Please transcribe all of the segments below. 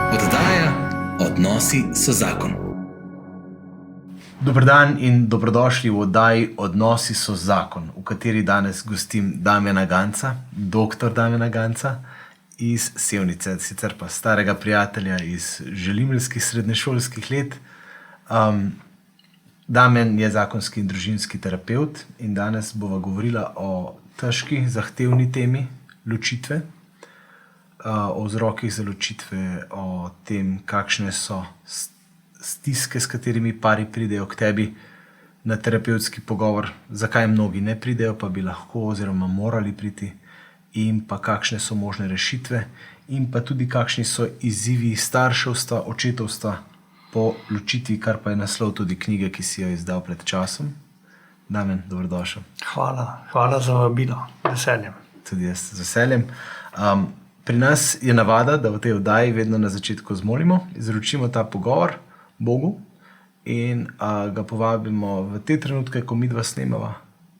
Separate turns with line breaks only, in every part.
Oddaja Odnosi so zakon.
Dober dan in dobrodošli v oddaji Odnosi so zakon, v kateri danes gostim Damjana Ganca, doktor Damjana Ganca iz Sevnice, sicer pa starega prijatelja iz želimeljskih srednješolskih let. Damjan je zakonski in družinski terapevt in danes bova govorila o težki, zahtevni temi ločitve, o vzrokih za ločitve, o tem, kakšne so stiske, s katerimi pari pridejo k tebi na terapevtski pogovor, zakaj mnogi ne pridejo, pa bi lahko oziroma morali priti, in pa kakšne so možne rešitve, in pa tudi kakšni so izzivi starševstva, očetovstva po ločitvi, kar pa je naslov tudi knjige, ki si jo izdal pred časom. Damjan, dobrodošel.
Hvala za vabilo, veseljem.
Tudi jaz z veseljem. Pri nas je navada, da v tej oddaji vedno na začetku zmolimo, izročimo ta pogovor Bogu in ga povabimo v te trenutke, ko midva snemava,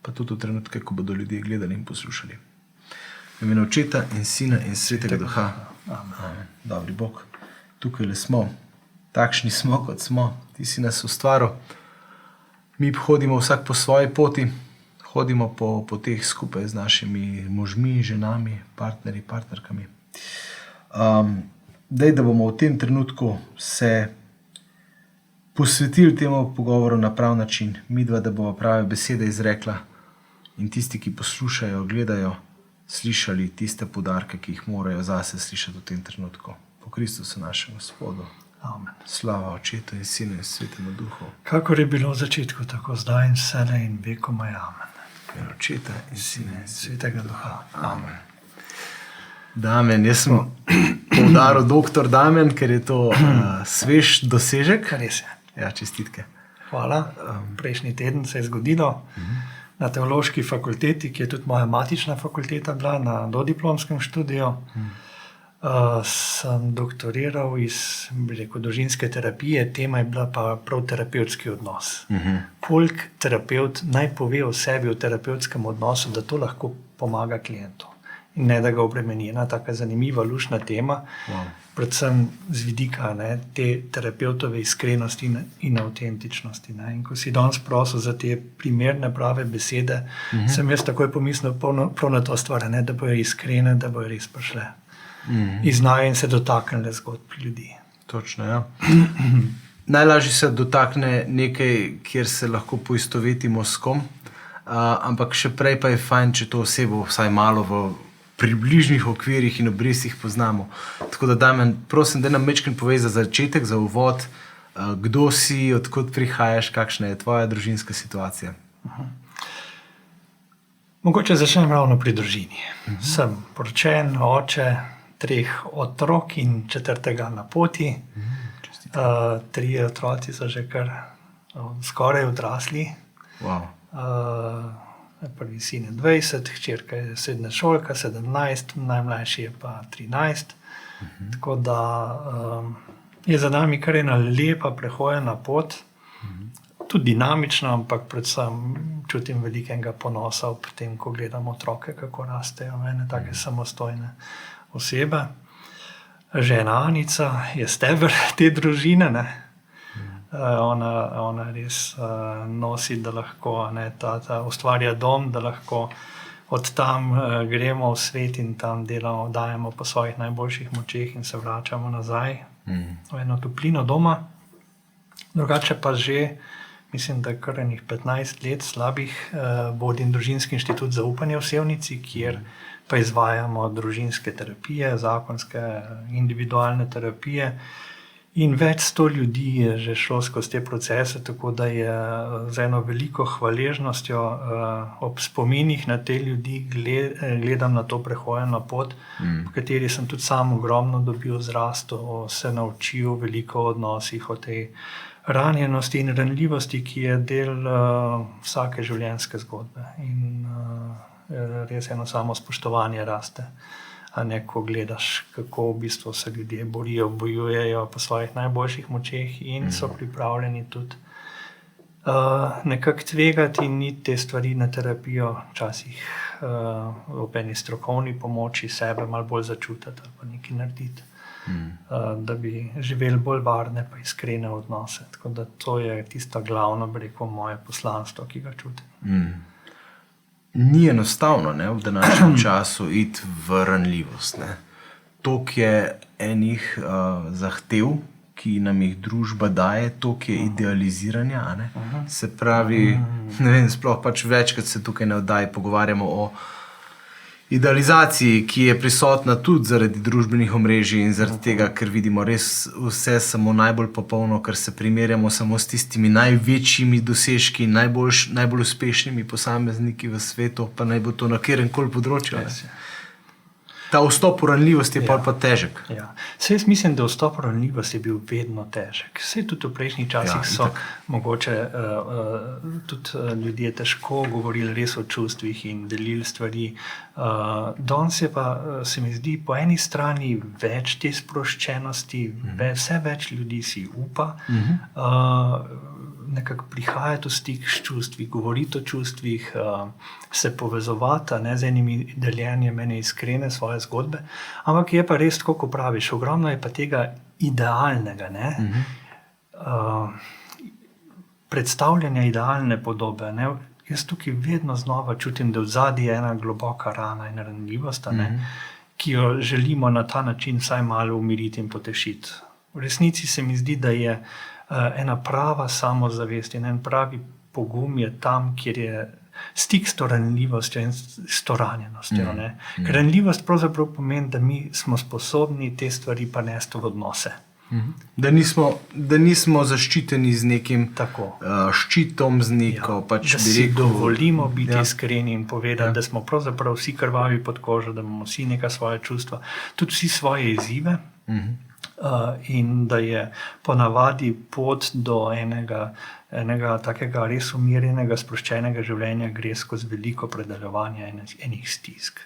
pa tudi v trenutke, ko bodo ljudje gledali in poslušali. V imenu Očeta in Sina in Svetega Duha. Amen. Dobri Bog, tukaj le smo, takšni smo, kot smo, ti si nas ustvaril. Mi hodimo vsak po svoji poti, hodimo po poteh skupaj z našimi možmi, ženami, partnerji, partnerkami. Da bomo v tem trenutku se posvetili temu pogovoru na prav način, midva, da bomo prave besede izrekla in tisti, ki poslušajo, gledajo, slišali tiste poudarke, ki jih morajo zase slišati v tem trenutku. Po Kristusu našem Gospodu.
Amen.
Slava Očetu in Sinu in Svetemu Duhu.
Kakor je bilo v začetku, tako zdaj in vselej in vekomaj. Amen.
V imenu Očeta in Sina in
Svetega Duha. Amen.
Damjan, jaz sem poudaril doktor Damjan, ker je to svež dosežek.
Res je.
Ja, čestitke.
Hvala. Prejšnji teden se je zgodilo na Teološki fakulteti, ki je tudi moja matična fakulteta bila, na dodiplomskem študiju. Sem doktoriral iz družinske terapije, tema je bila pa prav terapevtski odnos. Koliko terapevt naj pove o sebi v terapevtskem odnosu, da to lahko pomaga klientu. In ne, da ga obremeni. Ena taka zanimiva, luštna tema, predvsem z vidika te terapevtove iskrenosti in avtentičnosti. In ko si danes prosil za te primerne, prave besede, sem jaz takoj pomislil prav na to stvar, da bojo iskrene, da bojo res prišle. Iznajo in se dotaknile zgodb ljudi.
Točno, ja. Najlažje se dotakne nekaj, kjer se lahko poistovetimo s kom, ampak še prej pa je fajn, če to osebo vsaj malo v približnih okvirih in obrisih poznamo. Tako da, Damjan, prosim, da nam majčkeno povej za začetek, za uvod, kdo si, odkot prihajaš, kakšna je tvoja družinska situacija.
Mogoče začnem ravno pri družini. Sem poročen, oče 3 otrok in 4. na poti. 3 otroci so že kar skoraj odrasli.
Wow.
Prvi sin je 20, hčerka je srednješolka, 17, najmlajši je pa 13. Tako da je za nami kar ena lepa prehojena pot, tudi dinamična, ampak predvsem čutim velikega ponosa ob tem, ko gledam otroke, kako rastejo, ene take samostojne osebe. Žena Anica je steber te družine, Ona res nosi, da lahko ta ustvarja dom, da lahko od tam gremo v svet in tam delamo, dajemo po svojih najboljših močeh in se vračamo nazaj v eno toplino doma. Drugače pa že, mislim, da kar enih 15 let slabih vodim Družinski inštitut zaupanja v Sevnici, kjer pa izvajamo družinske terapije, zakonske, individualne terapije. In več 100 ljudi je že šlo skozi te procese, tako da je z eno veliko hvaležnostjo ob spominih na te ljudi gledam na to prehojeno pot, v kateri sem tudi sam ogromno dobil zrastel, se naučil veliko o odnosih, o tej ranjenosti in ranljivosti, ki je del vsake življenjske zgodbe. In res eno samo spoštovanje raste. A ne, ko gledaš, kako v bistvu se ljudje borijo, bojujejo po svojih najboljših močeh in so pripravljeni tudi nekako tvegati in iti te stvari na terapijo, včasih ob eni strokovni pomoči sebe malo bolj začutiti ali pa nekaj narediti, da bi živeli bolj varne pa iskrene odnose. Tako da to je tisto glavno, bi rekel, moje poslanstvo, ki ga čutim.
Ni enostavno, ne, v današnjem času iti v ranljivost. Ne. Toliko je enih zahtev, ki nam jih družba daje, toliko je idealiziranja. A ne. Se pravi, ne vem, sploh pač večkrat se tukaj na oddaji pogovarjamo o idealizaciji, ki je prisotna tudi zaradi družbenih omrežij in zaradi tega, ker vidimo res vse samo najbolj popolno, ker se primerjamo samo s tistimi največjimi dosežki, najbolj uspešnimi posamezniki v svetu, pa naj bo to na kateremkoli področju. Ta vstop v ranljivost je pa težek.
Ja. Saj jaz mislim, da vstop v ranljivost je bil vedno težek. Saj tudi v prejšnjih časih so mogoče tudi ljudje težko govorili res o čustvih in delili stvari. Danes je pa, se mi zdi, po eni strani več te sproščenosti, vse več ljudi si upa, nekako prihajati v stik s čustvi, govoriti o čustvih, se povezovati z enimi deljenjem ene iskrene svoje zgodbe. Ampak je pa res tako, ko praviš, ogromno je pa tega idealnega, predstavljanja idealne podobe. Ne? Jaz tukaj vedno znova čutim, da v zadnji je ena globoka rana in ranljivost, ki jo želimo na ta način vsaj malo umiriti in potešiti. V resnici se mi zdi, da je ena prava samozavest in en pravi pogum je tam, kjer je stik s to ranljivostjo in s to ranjenostjo. Ker ranljivost pravzaprav pomeni, da mi smo sposobni te stvari pa nesti v odnose.
Da nismo zaščiteni z nekim ščitom, z neko
da si dovolimo biti iskreni in povedati, da smo pravzaprav vsi krvavi pod kožo, da imamo vsi neka svoja čustva, tudi vsi svoje izzive. In da je ponavadi pot do enega takega res umirjenega, sproščenega življenja gre skozi veliko predelovanja enih stisk.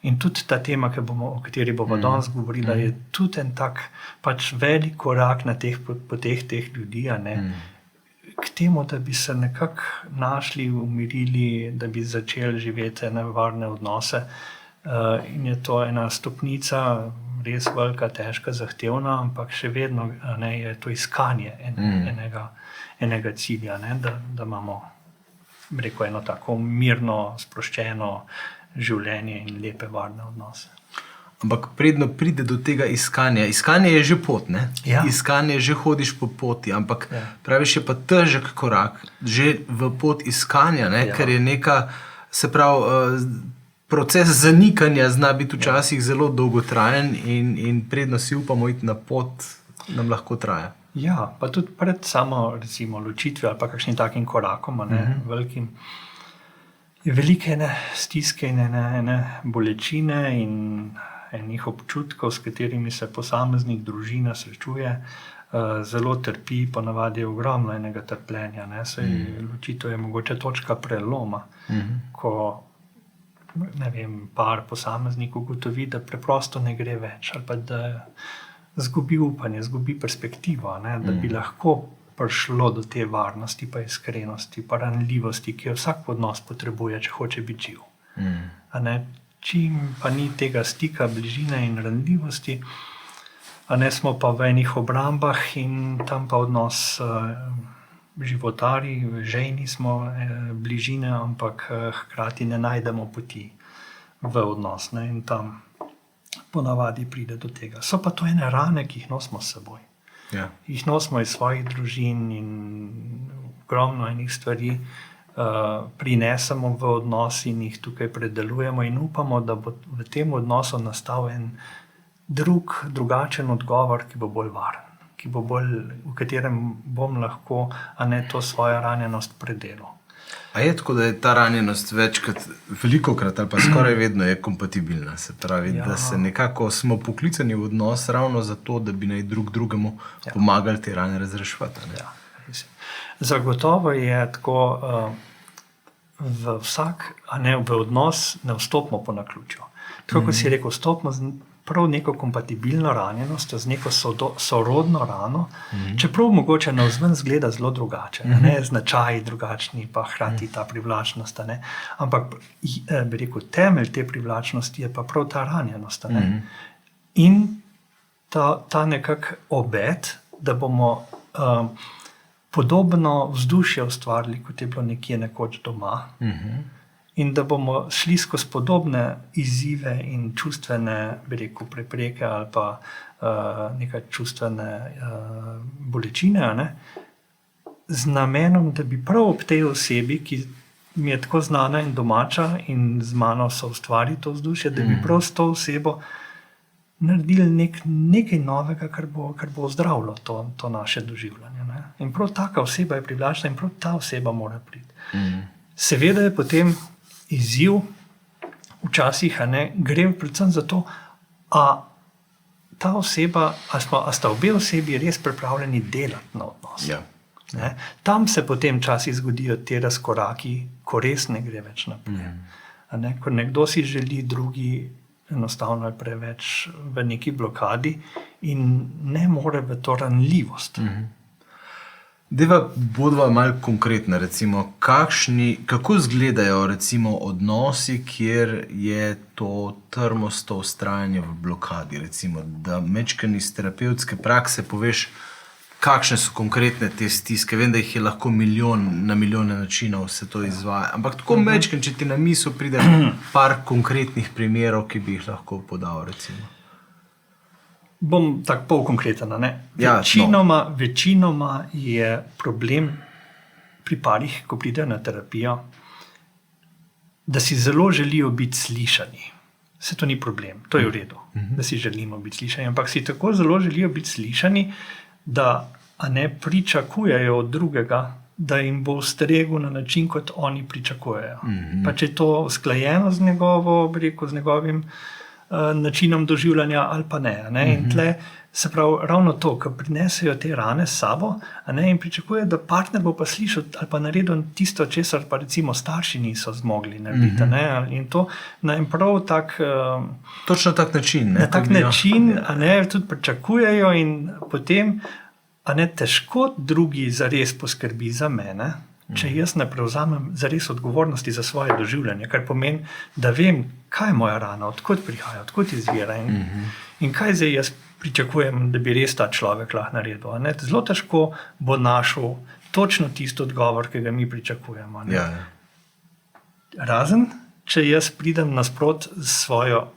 In tudi ta tema, o kateri bomo danes govorila, je tudi en tak pač velik korak na teh poteh teh ljudi, k temu, da bi se nekako našli, umirili, da bi začeli živeti ene varne odnose. In je to ena stopnica, res velika, težka, zahtevna, ampak še vedno je to iskanje enega cilja, da imamo, rekel, eno tako mirno, sproščeno življenje in lepe, varne odnose.
Ampak predno pride do tega iskanja. Iskanje je že pot, ne?
Ja.
Iskanje že hodiš po poti, ampak praviš, je pa težek korak že v pot iskanja, ker je neka, se pravi, proces zanikanja zna biti včasih zelo dolgotrajen in predno si upamo iti na pot, nam lahko traja.
Ja, pa tudi pred samo recimo ločitvijo ali pa kakšnim takim korakom, velikim, je velike ene stiske in ene bolečine in enih občutkov, s katerimi se posameznik, družina srečuje, zelo trpi, ponavadi je ogromno enega trpljenja. Saj ločitev je mogoče točka preloma, ko par posameznikov ugotovi, da preprosto ne gre več ali pa da zgubi upanje, zgubi perspektivo, da bi lahko prišlo do te varnosti, pa iskrenosti, pa ranljivosti, ki jo vsak odnos potrebuje, če hoče biti živ. Čim pa ni tega stika, bližine in ranljivosti, smo pa v enih obrambah in tam pa odnos životari, žejni smo bližine, ampak hkrati ne najdemo poti v odnos, in tam ponavadi pride do tega. So pa to ene rane, ki jih nosimo s seboj.
Ja.
Jih nosimo iz svojih družin in ogromno enih stvari prinesemo v odnos in jih tukaj predelujemo in upamo, da bo v tem odnosu nastal en drugačen odgovor, ki bo bolj varen, ki bo bolj, v katerem bom lahko, to svojo ranjenost predelal.
A je tako, da je ta ranjenost velikokrat ali pa skoraj vedno je kompatibilna? Se pravi, da se nekako smo poklicani v odnos ravno zato, da bi naj drug drugemu pomagali te rane razreševati.
Ja, zagotovo je tako, v odnos ne vstopimo po naključju. Tako, kot si rekel, vstopimo prav neko kompatibilno ranjenost, z neko sorodno rano, čeprav mogoče navzven zgleda zelo drugače, značaji drugačni, pa hkrati ta privlačnost. Ampak bi rekel, temelj te privlačnosti je pa prav ta ranjenost. In ta nekak obet, da bomo podobno vzdušje ustvarili, kot je bilo nekje nekoč doma, in da bomo šli skozi podobne izzive in čustvene, bi rekel, prepreke ali pa nekaj čustvene bolečine, z namenom, da bi prav ob tej osebi, ki mi je tako znana in domača in z mano so ustvari to vzdušje, da bi prav s to osebo naredili nekaj novega, kar bo ozdravilo to naše doživljanje. In prav taka oseba je privlačna in prav ta oseba mora priti. Seveda je potem izziv, včasih gre predvsem za to, a ta oseba, a sta obe osebi res pripravljeni delati na odnos.
Ja.
Tam se potem včasih zgodijo te razkoraki, ko res ne gre več naprej. Ko nekdo si želi, drugi enostavno je preveč v neki blokadi in ne more v to ranljivost.
Bodva malo konkretna, recimo, kako izgledajo recimo odnosi, kjer je to trmosto vztrajanje v blokadi, recimo, da mečken iz terapevtske prakse poveš, kakšne so konkretne te stiske. Vem, da jih je lahko na milijone načinov se to izvaja, ampak tako mečken, če ti na misel pride par konkretnih primerov, ki bi jih lahko podal, recimo.
Bom tako pol konkreten.
Ja,
večinoma je problem pri parih, ko pridejo na terapijo, da si zelo želijo biti slišani. Se to ni problem, to je v redu, da si želimo biti slišani, ampak si tako zelo želijo biti slišani, da pričakujejo od drugega, da jim bo ustregel na način, kot oni pričakujejo. Pa če je to usklajeno z njegovim načinom doživljanja ali pa ne. In tle se pravi ravno to, ko prinesejo te rane s sabo in pričakuje, da partner bo pa slišal ali pa naredil tisto, česar pa recimo starši niso zmogli narediti. In to na en prav tak...
Točno tak način.
Na tak način tudi pričakujejo in potem težko drugi zares poskrbi za mene, če jaz ne prevzamem zares odgovornosti za svoje doživljanje, kar pomeni, da vem, kaj je moja rana, odkot prihaja, odkot izvira in kaj zdaj jaz pričakujem, da bi res ta človek lahko naredil. Zelo težko bo našel točno tisto odgovor, ki ga mi pričakujemo. Razen, če jaz pridem nasprot s svojo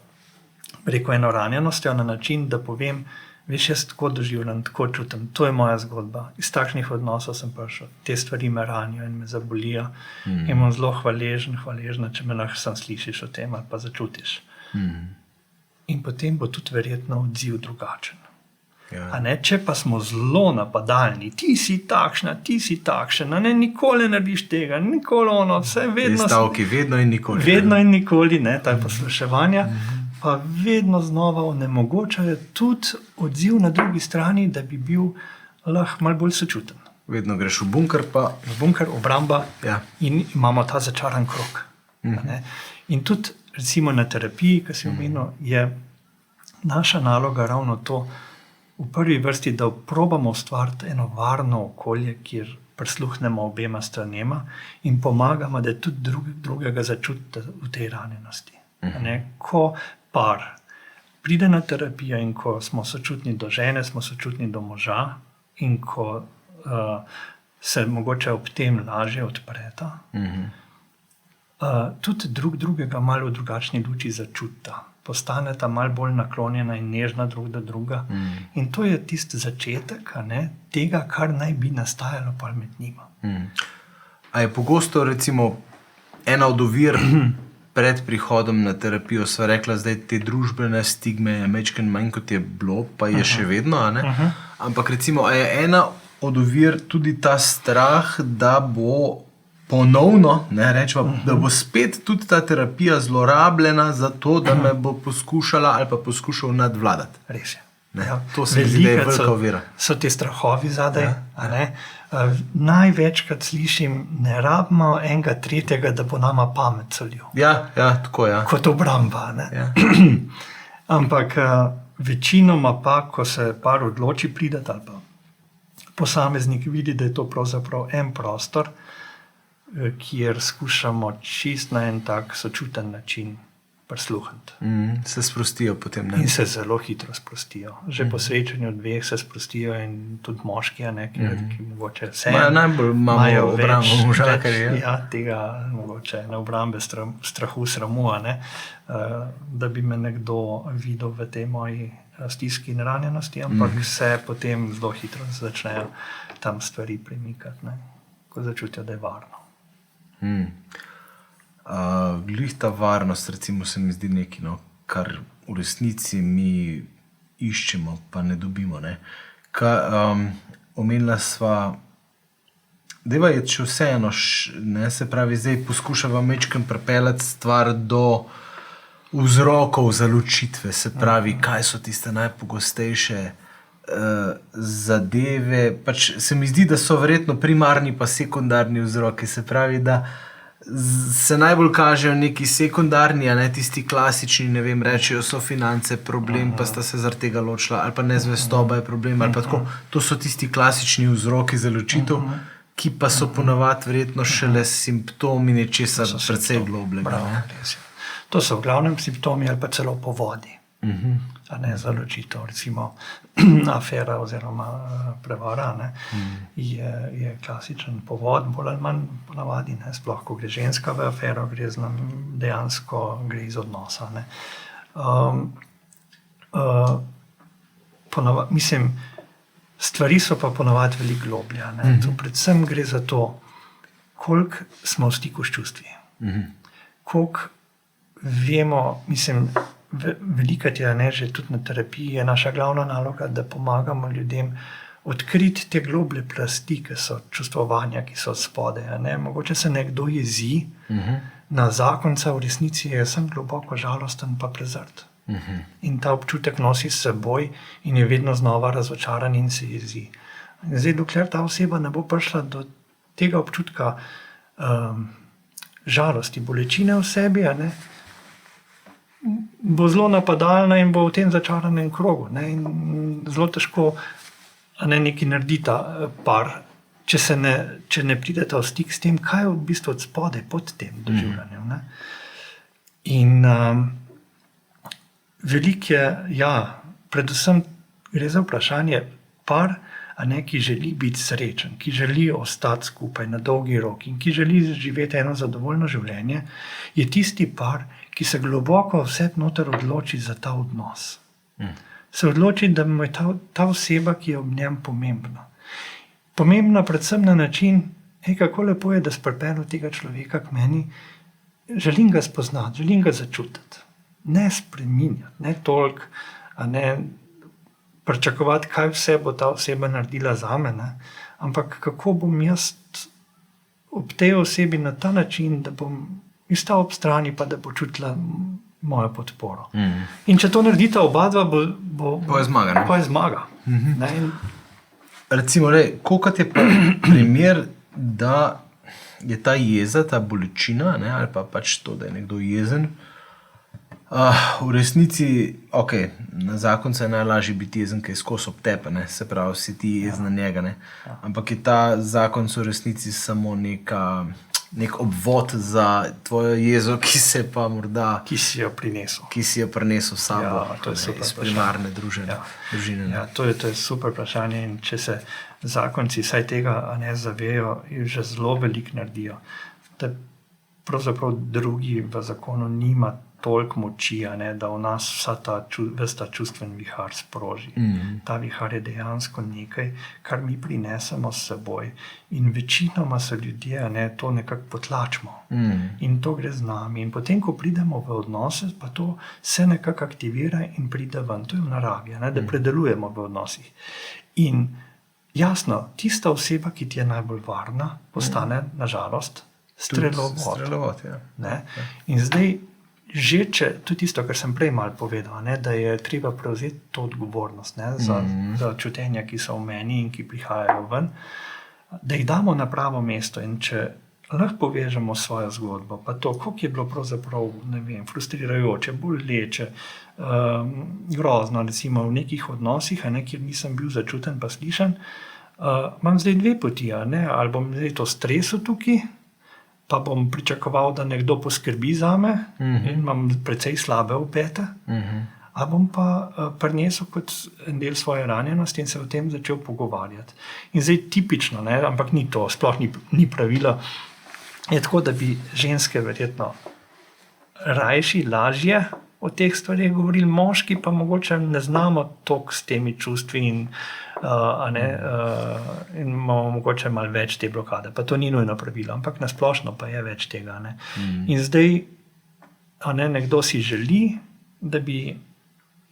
eno ranjenostjo na način, da povem, veš, jaz tako doživljam, tako čutim, to je moja zgodba. Iz takšnih odnosov sem prišel, te stvari me ranijo in me zabolijo. In bom zelo hvaležna, če me lahko sam slišiš o tem ali pa začutiš. In potem bo tudi verjetno odziv drugačen. Če pa smo zelo napadalni, ti si takšna, nikoli ne narediš tega, nikoli ono, vse vedno...
Te stavki, vedno in nikoli.
Vedno in nikoli, ta posluševanja. Pa vedno znova onemogočajo tudi odziv na drugi strani, da bi bil lahko malo bolj sočuten.
Vedno greš v bunker pa...
V bunker, obramba in imamo ta začaran krog. In tudi recimo na terapiji, ki si omenil, je naša naloga ravno to, v prvi vrsti, da probamo ustvariti eno varno okolje, kjer prisluhnemo obema stranema in pomagamo, da tudi drugega začutite v tej ranjenosti. Ko par pride na terapijo in ko smo sočutni do žene, smo sočutni do moža in ko se mogoče ob tem lažje odpreta, tudi drugega malo v drugačni luči začutita. Postaneta malo bolj naklonjena in nežna drug do druga. In to je tisti začetek tega, kar naj bi nastajalo pa med njima.
A je pogosto recimo ena od ovir pred prihodom na terapijo, sva rekla, zdaj te družbene stigme je mečken manj, kot je bilo, pa je še vedno, ampak recimo, a je ena od ovir tudi ta strah, da bo ponovno, da bo spet tudi ta terapija zlorabljena za to, da me bo poskušala ali pa poskušal nadvladati.
Res je.
To se mi zdi, da je velika ovira.
So te strahovi zadaj. Največkrat slišim, ne rabimo enega tretjega, da bo nama pamet solil.
Ja, tako.
Kot obramba. Ampak večinoma pa, ko se par odloči prideti ali pa posameznik vidi, da je to pravzaprav en prostor, kjer skušamo čist na en tak sočuten način prisluhniti.
Se sprostijo potem, ne?
In se zelo hitro sprostijo. Že po srečanju dveh se sprostijo in tudi moški, ki mogoče vse
najbolj imamo obrambo moža, ker je.
Ja, tega mogoče na obrambe strahu, sramu, da bi me nekdo videl v tej moji stiski in ranjenosti, ampak se potem zelo hitro začnejo tam stvari premikati, ko začutijo, da je varno.
Glih ta varnost, recimo, se mi zdi nekaj, kar v resnici mi iščemo, pa ne dobimo. Ne? Omenila sva, deva je, če vseeno, se pravi, zdaj poskušava mečkem pripeljati stvar do vzrokov za ločitve, se pravi, kaj so tiste najpogostejše zadeve. Pač se mi zdi, da so verjetno primarni pa sekundarni vzroki, se pravi, da se najbolj kažejo neki sekundarni, tisti klasični, ne vem, rečejo, so finance problem, pa sta se zaradi tega ločila, ali pa nezvestoba je problem, ali pa tako. To so tisti klasični vzroki za ločitev, ki pa so ponavadi verjetno šele simptomi nečesa precej globljega.
To so v glavnem simptomi ali pa celo povodi. A ne za ločitev, recimo afera oziroma prevara, je klasičen povod, bolj ali manj ponavadi, sploh ko gre ženska v afero, dejansko gre iz odnosa. Mislim, stvari so pa ponavadi veliko globlje. Predvsem gre za to, koliko smo v stiku s čustvi. Koliko vemo, mislim, velikrat je, že tudi na terapiji je naša glavna naloga, da pomagamo ljudem odkriti te globlje plasti, ki so čustvovanja, ki so spode. Mogoče se nekdo jezi na zakonca, v resnici je sem globoko žalosten pa prezrt. In ta občutek nosi s seboj in je vedno znova razočaran in se jezi. Zdaj, dokler ta oseba ne bo prišla do tega občutka žalosti, bolečine v sebi, bo zelo napadalna in bo v tem začaranem krogu. In zelo težko nekaj naredi ta par, če ne prideta v stik s tem, kaj je v bistvu od spodaj pod tem doživljanjem. In veliko je, predvsem gre za vprašanje par, ki želi biti srečen, ki želi ostati skupaj na dolgi rok in ki želi živeti eno zadovoljno življenje, je tisti par, ki se globoko vse noter odloči za ta odnos. Se odloči, da mu je ta oseba, ki je ob njem, pomembna. Pomembna predvsem na način, kako lepo je, da spripeljem tega človeka k meni, želim ga spoznati, želim ga začutiti. Ne spreminjati, ne toliko, pričakovati, kaj vse bo ta oseba naredila zame, ampak kako bom jaz ob tej osebi na ta način, da bom stal ob strani, pa da bo čutila mojo podporo. In če to naredita oba dva,
bo je zmaga.
Pa je zmaga.
Recimo, koliko je pa primer, da je ta jeza, ta bolečina, ali pa pač to, da je nekdo jezen, v resnici, na zakonca je najlažje biti jezen, ker je skos ob tepe, se pravi, si ti jezen na njega, ampak je ta zakon v resnici samo nek obvod za tvojo jezo, ki se pa morda...
Ki si jo prinesel.
Ki si jo prinesel s sabo, iz primarne družine.
To je super vprašanje in če se zakonci saj tega ne zavejo, že zelo veliko naredijo. Da pravzaprav drugi v zakonu nima toliko moči, da v nas ves ta čustven vihar sproži. Ta vihar je dejansko nekaj, kar mi prinesemo s seboj. In večinoma se ljudje to nekako potlačimo. In to gre z nami. In potem, ko pridemo v odnose, pa to se nekako aktivira in pride ven. To je v naravi, da predelujemo v odnosih. In jasno, tista oseba, ki ti je najbolj varna, postane, nažalost, strelovod. In zdaj, že če, tudi tisto, kar sem prej malo povedal, da je treba prevzeti to odgovornost za čutenja, ki so v meni in ki prihajajo ven, da jih damo na pravo mesto. In če lahko povežemo svojo zgodbo, pa to, koliko je bilo pravzaprav, ne vem, frustrirajoče, boleče, grozno, recimo v nekih odnosih, kjer nisem bil začuten pa slišan, imam zdaj dve poti, ali bom zdaj to stresel tukaj, pa bom pričakoval, da nekdo poskrbi zame in imam precej slabe obete, a bom pa prinesel kot en del svoje ranjenosti in se o tem začel pogovarjati. In zdaj tipično, ampak ni to, sploh ni pravilo, je tako, da bi ženske verjetno rajši, lažje o teh stvarih govorili, moški pa mogoče ne znamo toliko s temi čustvi in imamo mogoče malo več te blokade. Pa to ni nujno pravilo, ampak nasplošno pa je več tega. In zdaj nekdo si želi, da bi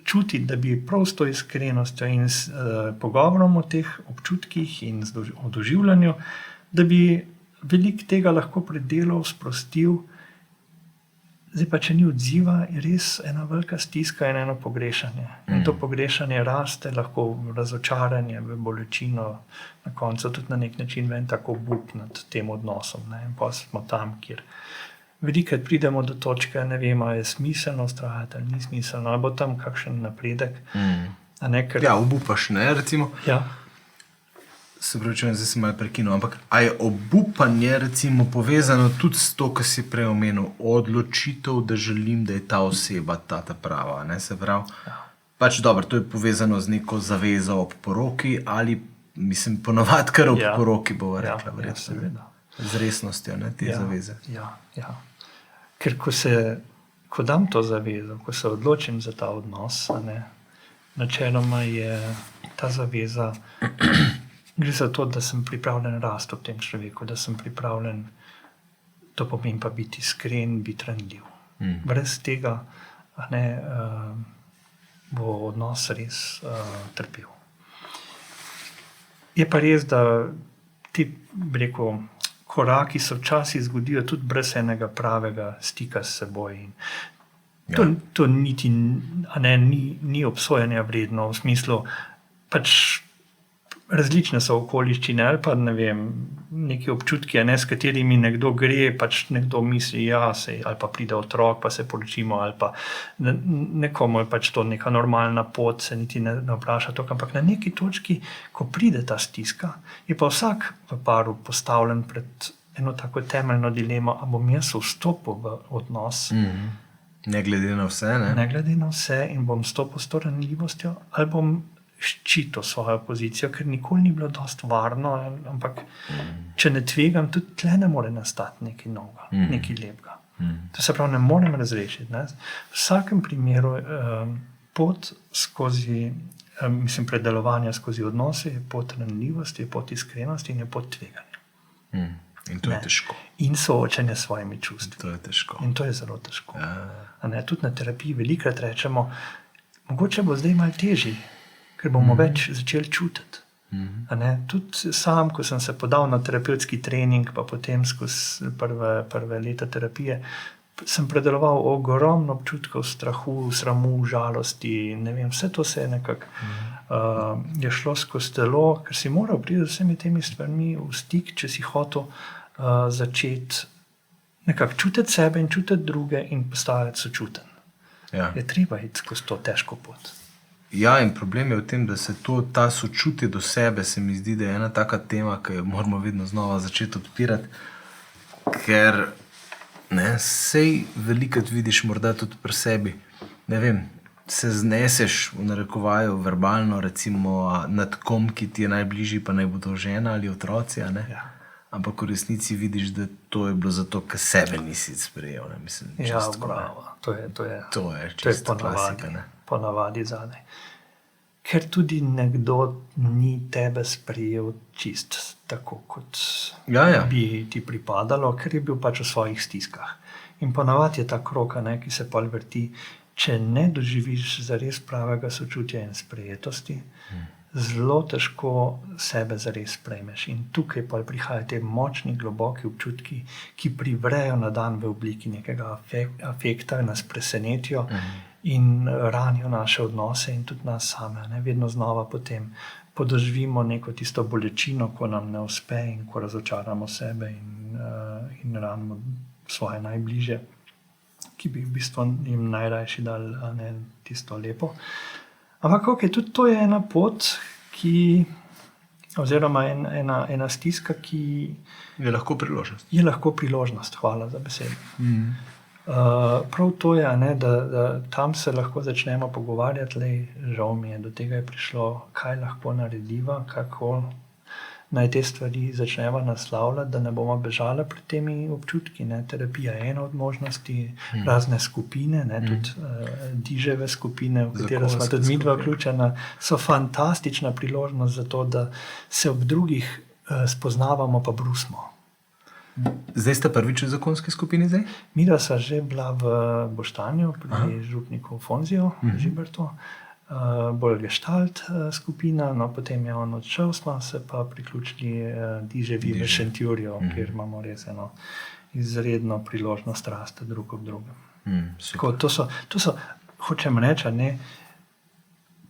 čuti, da bi prav s to iskrenostjo in s pogovorom o teh občutkih in o doživljanju, da bi veliko tega lahko predelal, sprostil. Zdaj pa, če ni odziva, je res ena velika stiska in eno pogrešanje. In to pogrešanje raste lahko v razočaranje, v bolečino, na koncu tudi na nek način ven tako obup nad tem odnosom. In pa smo tam, kjer velikokrat pridemo do točke, ne vemo, je smiselno vztrajati ali ni smiselno, ali bo tam kakšen napredek.
Ja, obupaš, recimo.
Ja.
Se pravi, zdaj sem malo prekinil, ampak a je obupanje recimo povezano tudi s to, kar si prej omenil, odločitev, da želim, da je ta oseba ta prava, se pravi? Pač dobro, to je povezano z neko zavezo ob poroki ali, mislim, ponavadi kar ob poroki bova rekla, verjetno. Z resnostjo, te zaveze.
Ja. Ker ko dam to zavezo, ko se odločim za ta odnos, načeloma je ta zaveza, gre za to, da sem pripravljen rasti v tem človeku, da sem pripravljen, to pomeni pa biti iskren, biti ranljiv. Brez tega bo odnos res trpel. Je pa res, da ti, bi rekel, koraki se včasih zgodijo tudi brez enega pravega stika s seboj. To niti ni obsojanja vredno, v smislu, pač različne so okoliščine ali pa, ne vem, neki občutki, s katerimi nekdo gre, pač nekdo misli, ali pa pride otrok, pa se poročimo, ali pa nekomu je pač to neka normalna pot, se niti ne vpraša to, ampak na neki točki, ko pride ta stiska, je pa vsak v paru postavljen pred eno tako temeljno dilemo, a bom jaz vstopil v odnos.
Ne glede na vse,
Ne glede na vse in bom stopil s to ranljivostjo, ali bom ščitil svojo pozicijo, ker nikoli ni bilo dost varno, ampak če ne tvegam, tudi tle ne more nastati nekaj novega, nekaj lepega. To se pravi, ne morem razrešiti. V vsakem primeru pot skozi, predelovanja skozi odnose je pot ranljivosti, je pot iskrenosti in je pot tveganja.
In to je težko.
In soočanje s svojimi čustvi.
To je težko.
In to je zelo težko. Tudi na terapiji velikokrat rečemo, mogoče bo zdaj malo težje, ker bomo več začeli čutiti. Tudi sam, ko sem se podal na terapevtski trening, pa potem skozi prve leta terapije, sem predeloval ogromno občutkov strahu, sramu, žalosti, ne vem, vse to se je nekako je šlo skozi telo, ker si moral priti z vsemi temi stvarmi v stik, če si hotel začeti nekako čutiti sebe in čutiti druge in postajati sočuten. Je treba iti skozi to težko pot.
Ja, in problem je v tem, da se ta sočutje do sebe, se mi zdi, da je ena taka tema, ki jo moramo vedno znova začeti odpirati, ker sej velikokrat vidiš morda tudi pri sebi, ne vem, se zneseš v narekovaju verbalno, recimo nad kom, ki ti je najbližji, pa naj bo to žena ali otroci, ampak v resnici vidiš, da to je bilo zato, ker sebe nisi sprejel.
Bravo, to je
čisto klasika.
Ponavadi zadaj. Ker tudi nekdo ni tebe sprejel čist tako, kot bi ti pripadalo, ker je bil pač v svojih stiskah. In ponavadi je ta kroka, ki se pol vrti, če ne doživiš zares pravega sočutja in sprejetosti, zelo težko sebe zares sprejmeš. In tukaj pa prihajajo te močni, globoki občutki, ki privrejo na dan v obliki nekega afekta, nas presenetijo in ranijo naše odnose in tudi nas same. Vedno znova potem podoživimo neko tisto bolečino, ko nam ne uspe in ko razočaramo sebe in ranimo svoje najbližje, ki bi v bistvu jim najrajši dali, a ne tisto lepo. Ampak ok, tudi to je ena pot, oziroma ena stiska, ki
Je lahko priložnost.
je lahko priložnost. Hvala za besedo. Prav to je, a ne, da tam se lahko začnemo pogovarjati, žal mi je, do tega je prišlo, kaj lahko narediva, kako naj te stvari začnemo naslavljati, da ne bomo bežali pred temi občutki. Ne. Terapija je ena od možnosti, razne skupine, ne, tudi diževe skupine, v katero smo tudi midva vključena, so fantastična priložnost za to, da se ob drugih spoznavamo pa brusimo.
Zdaj ste prvič v zakonski skupini zdaj?
Midva sva že bila v Boštanju, pri župniku Fonziju, Žibertu, bolj gestalt skupina, no potem je on odšel, smo se pa priključili diževi v Šentjurju, kjer imamo res eno izredno priložnost rasti drug ob drugem. Tako, to so, hočem reči, ne,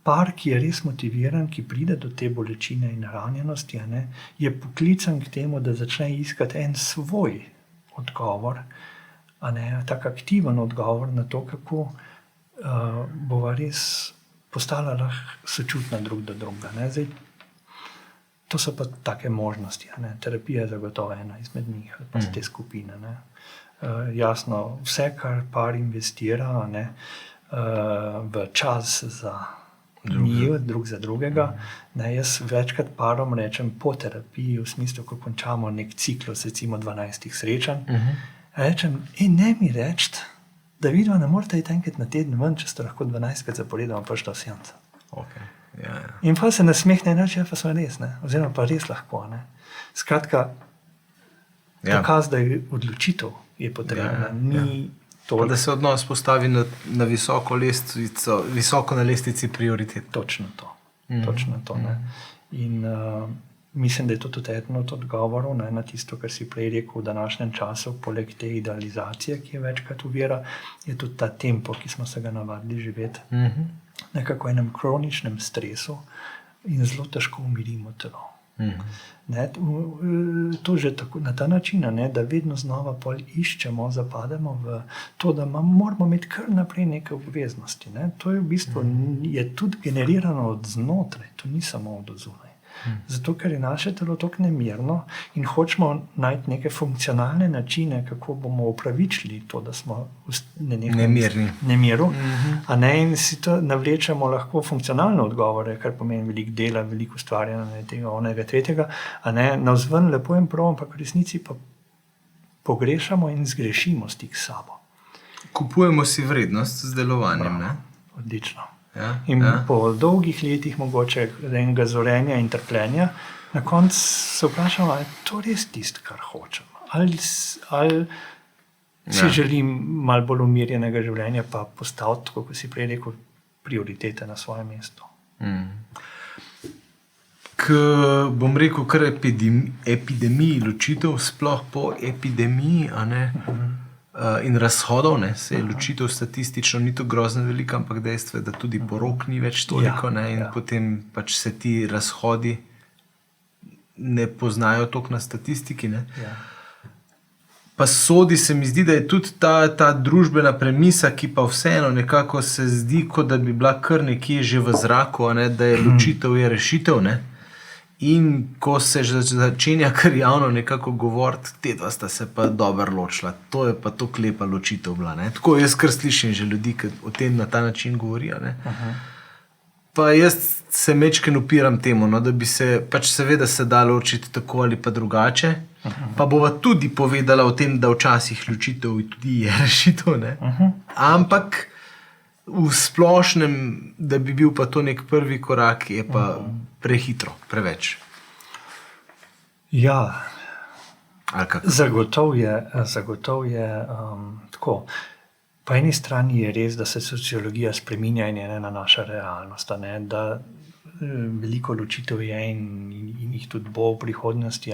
par, ki je res motiviran, ki pride do te bolečine in ranjenosti, ne, je poklican k temu, da začne iskati en svoj odgovor, a ne, tak aktiven odgovor na to, kako bova res postala lahko sočutna drug do drugega. Ne. Zdaj, to so pa take možnosti. Ne. Terapija je zagotovo ena izmed njih, pa te skupine. Ne. Jasno, vse, kar par investira, ne, v čas za njiju, drug za drugega. Ne, jaz večkrat parom rečem po terapiji, v smislu, ko končamo nek ciklus, recimo 12 srečanj, rečem, ne mi reči, da vidva ne morete iti enkrat na teden ven, če ste lahko 12krat zaporedoma prišla v seanco.
Okay. Ja.
In pa se nasmehne in reče, pa smo res, ne? Oziroma pa res lahko. Ne? Skratka, dokaz, da je odločitev je potrebna.
Da se odnos postavi na visoko lestvico, visoko na lestvici prioritet.
Točno to. Točno to, ne? In mislim, da je to tudi eden od odgovorov, ne, na tisto, kar si prej rekel v današnjem času, poleg te idealizacije, ki je večkrat uvira, je tudi ta tempo, ki smo se ga navadili živeti. Nekako enem kroničnem stresu in zelo težko umirimo telo. Ne, to že tako, na ta način, ne, da vedno znova iščemo, zapademo v to, da moramo imeti kar naprej neke obveznosti. Ne. To je v bistvu je tudi generirano od znotraj, to ni samo od zunaj. Zato, ker je naše telo tako nemirno in hočemo najti neke funkcionalne načine, kako bomo upravičili to, da smo nemiru, a ne, in si to navlečemo lahko funkcionalne odgovore, kar pomeni veliko dela, veliko ustvarjanja tega, onega, tretjega, a ne, navzven lepo in prav, ampak v resnici pa pogrešamo in zgrešimo stik s sabo.
Kupujemo si vrednost z delovanjem, ne?
Odlično. In po dolgih letih mogoče enega zorenja in trpljenja, na koncu se vprašamo, ali je to res tisto, kar hočem. Ali si želim malo bolj umirjenega življenja, pa postaviti, kako si prej rekel, prioritete na svoje mesto.
Bom rekel, kar epidemiji ločitev, sploh po epidemiji, a ne? In razhodov, ne, se je ločitev statistično ni to grozno velika, ampak dejstvo je, da tudi porok ni več toliko, ne, in potem pač se ti razhodi ne poznajo toliko na statistiki, ne. Pa sodi se mi zdi, da je tudi ta družbena premisa, ki pa vseeno nekako se zdi, kot da bi bila kar nekje že v zraku, ne, da je ločitev je rešitev, ne. In ko se začenja kar javno nekako govoriti, te dva sta se pa dobro ločila, to je pa tako lepa ločitev bila. Ne? Tako jaz kar slišim že ljudi, ki o tem na ta način govorijo. Ne? Pa jaz se mečken upiram temu, no, da bi se pač seveda se da ločiti tako ali pa drugače, pa bova tudi povedala o tem, da včasih ločitev tudi je rešitev, ne? Ampak v splošnem, da bi bil pa to nek prvi korak, je pa prehitro, preveč.
Ja, zagotov je tako. Po eni strani je res, da se sociologija spreminja in je ena naša realnost, ne? Da veliko ločitev je in jih tudi bo v prihodnosti.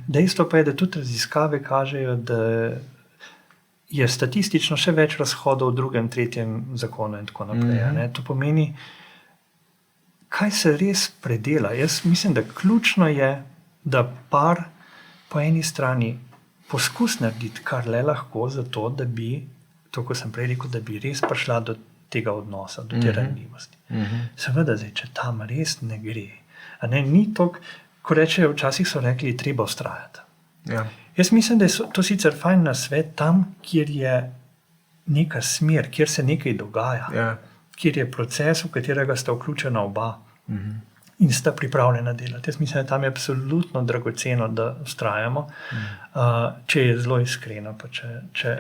Dejstvo pa je, da tudi raziskave kažejo, da je statistično še več razhodov v drugem, tretjem zakonu in tako naprej. To pomeni, kaj se res predela. Jaz mislim, da ključno je, da par po eni strani poskus narediti, kar le lahko, zato da bi, to, ko sem prej rekel, da bi res prišla do tega odnosa, do te ranljivosti. Seveda, zdaj, če tam res ne gre, ni to, ko rečejo, včasih so rekli, treba vztrajati.
Ja.
Jaz mislim, da je to sicer fajn na svet tam, kjer je neka smer, kjer se nekaj dogaja, kjer je proces, v katerega sta vključena oba in sta pripravljena delati. Jaz mislim, da tam je absolutno dragoceno, da vztrajamo, če je zelo iskreno, pa če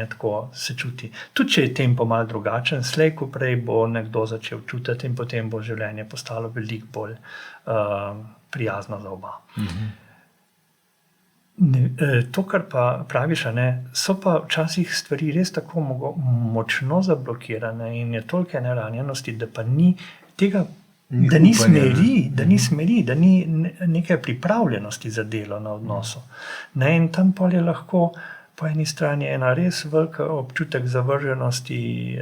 tako se čuti. Tudi če je tempo malo drugačen, slej ko prej bo nekdo začel čutiti in potem bo življenje postalo veliko bolj prijazno za oba. To, kar pa praviš, so pa včasih stvari res tako močno zablokirane in je toliko neranjenosti, da pa ni tega, da ni smeri, da ni neke pripravljenosti za delo na odnosu. In tam pol je lahko po eni strani ena res velika občutek zavrženosti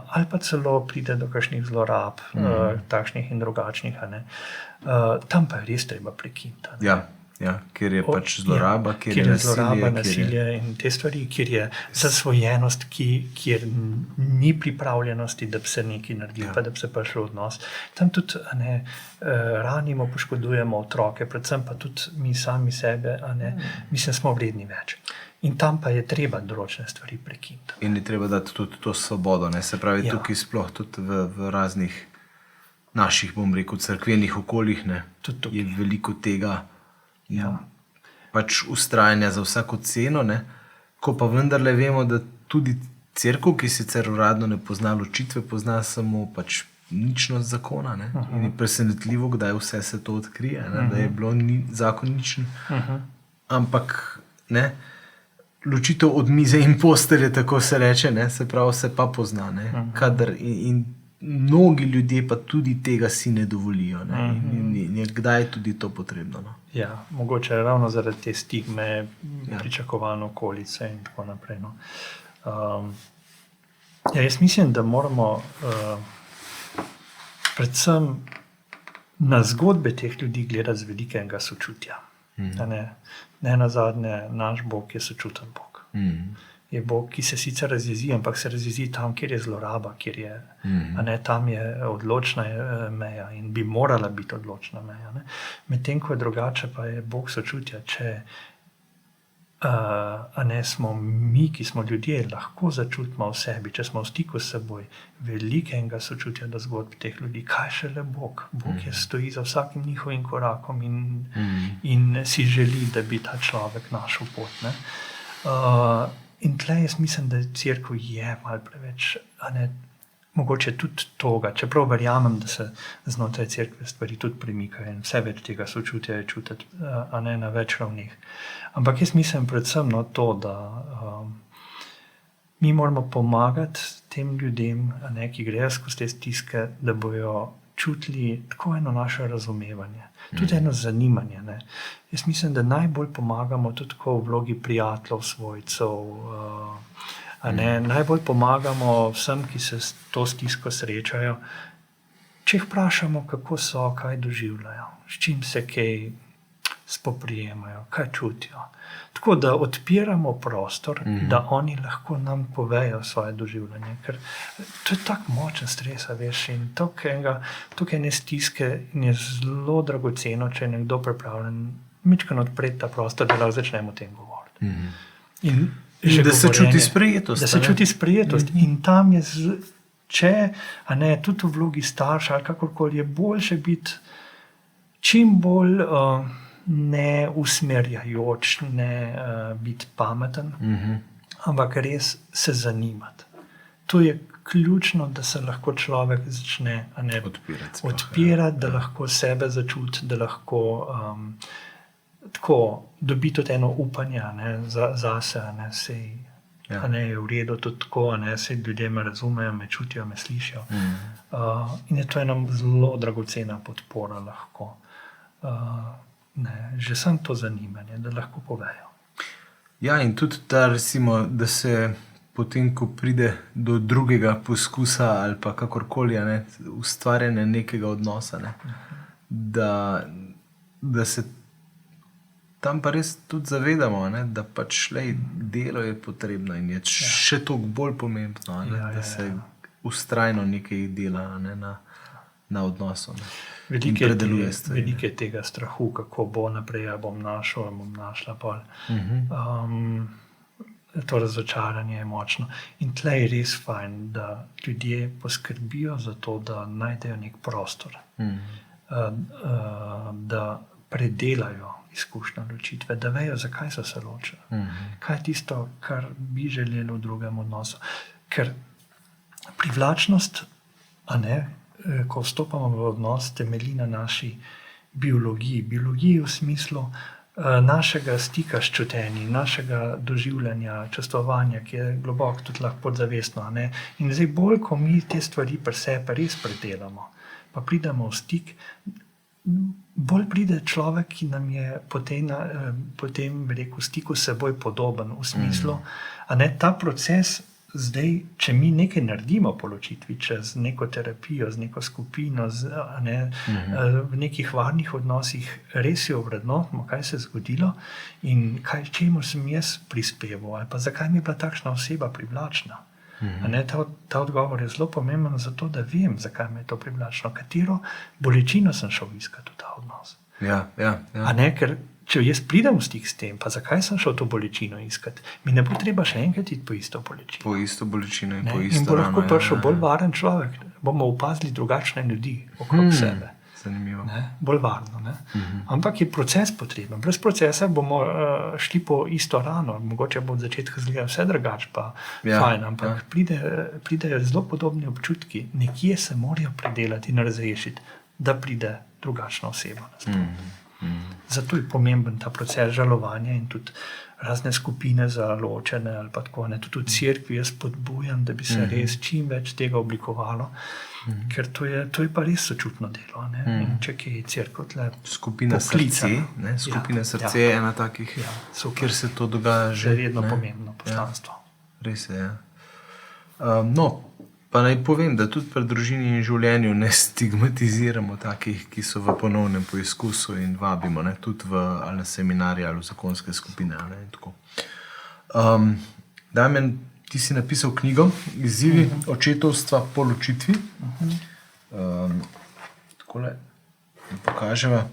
ali pa celo pride do kakšnih zlorab, takšnih in drugačnih. Tam pa je res treba prekiniti.
Ja, kjer je pač zloraba, kjer je
nasilje in te stvari, kjer je zasvojenost, kjer ni pripravljenosti, da bi se nekaj naredil, pa da bi se prišel odnos. Tam tudi ranimo, poškodujemo otroke, predvsem pa tudi mi sami sebe, mislim, smo vredni več. In tam pa je treba določene stvari prekiniti.
In je treba dati tudi to svobodo, se pravi tukaj sploh tudi v raznih naših, bom rekel, cerkvenih okoljih, je veliko tega pač vztrajanja za vsako ceno, ko pa vendarle vemo, da tudi cerkev, ki sicer uradno ne pozna ločitve, pozna samo pač ničnost zakona. In je presenetljivo, kdaj vse se to odkrije, da je bilo zakon ničen. Ampak ločitev od mize in postelje, tako se reče, se pravi, se pa pozna. Kadar in mnogi ljudje pa tudi tega si ne dovolijo. In je kdaj tudi to potrebno.
Ja, mogoče ravno zaradi te stigme, pričakovane okolice in tako naprej. Jaz mislim, da moramo predvsem na zgodbe teh ljudi gledati z velikega sočutja. Ne nazadnje, naš Bog je sočuten Bog. Je Bog, ki se sicer razjezi, ampak se razjezi tam, kjer je zloraba, kjer je, tam je odločna meja in bi morala biti odločna meja. Medtem ko je drugače, pa je Bog sočutja, če smo mi, ki smo ljudje, lahko začutimo v sebi, če smo v stiku s seboj, velikega sočutja do zgodb teh ljudi. Kaj šele Bog? Bog je stoji za vsakim njihovim korakom in si želi, da bi ta človek našel pot. In tle jaz mislim, da cerkev je malo preveč, mogoče tudi toga, čeprav verjamem, da se znotraj cerkve stvari tudi premikajo in vse več tega sočutja je čutiti na več ravneh. Ampak jaz mislim predvsem to, da mi moramo pomagati tem ljudem, ki grejo skozi te stiske, da bojo čutili tako eno naše razumevanje, tudi eno zanimanje. Jaz mislim, da najbolj pomagamo tudi v vlogi prijateljev, svojcev, najbolj pomagamo vsem, ki se s to stisko srečajo, če jih vprašamo, kako so, kaj doživljajo, s čim se kaj spoprijemajo, kaj čutijo. Tako da odpiramo prostor, da oni lahko nam povejo svoje doživljanje, ker to je tak močen stres, veš, in tukaj ne stiske in je zelo dragoceno, če je nekdo pripravljen mičkeno odpreti ta prostor, da lahko začnemo o tem govoriti.
In da se čuti sprejetost.
Da se čuti sprejetost. In tam je, tudi v vlogi starša ali kakorkoli, je boljše biti čim bolj ne usmerjajoč, ne biti pameten, ampak res se zanimati. To je ključno, da se lahko človek začne odpirati, da lahko sebe začuti, da lahko tako dobi tudi eno upanje zase, sej je v redu tudi tako, sej ljudje me razumejo, me čutijo, me slišijo. In je to ena zelo dragocena podpora lahko. Že sem to zanimanje, da lahko povejo.
Ja, in tudi ta, recimo, da se potem, ko pride do drugega poskusa ali pa kakorkoli, ustvarjanja nekega odnosa, da se tam pa res tudi zavedamo, ne, da pač delo je potrebno in je še toliko bolj pomembno, ne, da se vztrajno nekaj dela, ne, na odnosu. Ne.
Veliko je tega strahu, kako bo naprej, ja bom našla pol. To razočaranje je močno. In tle je res fajn, da ljudje poskrbijo za to, da najdejo nek prostor, da predelajo izkušnjo ločitve, da vejo, zakaj so se ločili. Kaj je tisto, kar bi želeli v drugem odnosu. Ker privlačnost, ko vstopamo v odnos, temelji na naši biologiji. Biologiji v smislu našega stika s čutenji, našega doživljanja, čustvovanja, ki je globoko tudi lahko podzavestno. In zdaj bolj, ko mi te stvari pri sebi res predelamo, pa pridemo v stik, bolj pride človek, ki nam je potem v stiku s seboj podoben, v smislu, ta proces. Zdaj, če mi nekaj naredimo po ločitvi, čez neko terapijo, z neko skupino, v nekih varnih odnosih, res jo ovrednotimo, kaj se je zgodilo in čemu sem jaz prispeval, ali pa zakaj mi je bila takšna oseba privlačna. Ta odgovor je zelo pomemben zato, da vem, zakaj mi je to privlačno, katero bolečino sem šel iskati v ta odnos. Ker če jaz pridem v stik s tem, pa zakaj sem šel to bolečino iskati, mi ne bo treba še enkrat iti po isto bolečino.
Po isto bolečino in po isto
rano. In bo lahko prišel bolj varen človek. Bomo opazili drugačne ljudi okrog sebe.
Zanimivo.
Bolj varno. Ampak je proces potreben. Brez procesa bomo šli po isto rano. Mogoče bo od začetka izgledalo vse drugače, pa fajn. Ampak pridejo zelo podobni občutki. Nekje se morajo predelati in razrešiti, da pride drugačna oseba. Zato je pomemben ta proces žalovanja in tudi razne skupine za ločene ali pa tako. Tudi v cerkvi jaz spodbujam, da bi se res čim več tega oblikovalo, ker to je pa res sočutno delo. In če je cerkev tle
Skupina srce, srce je ena takih, kjer se to dogaja že.
Vedno pomembno poslanstvo.
Res je, pa naj povem, da tudi pri družini in življenju ne stigmatiziramo takih, ki so v ponovnem poizkusu in vabimo, tudi ali na seminarje ali v zakonske skupine. In tako. Damjan, ti si napisal knjigo Izzivi očetovstva po ločitvi. Takole pokaževa,